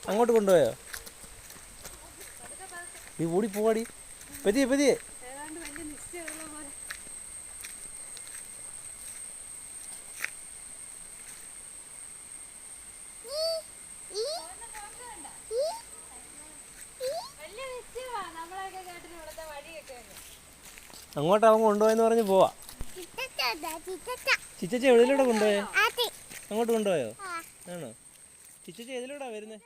അങ്ങോട്ട് കൊണ്ടുപോയോ? നീ ഓടി പോവാടി, പതിയെ പതിയെ. അങ്ങോട്ട് അവൻ കൊണ്ടുപോയെന്ന് പറഞ്ഞ് പോവാ. ചിച്ചച്ച എതിലൂടെ കൊണ്ടുപോയോ? അങ്ങോട്ട് കൊണ്ടുപോയോ? ആണോ? ചിച്ചച്ച എതിലൂടാ വരുന്നേ?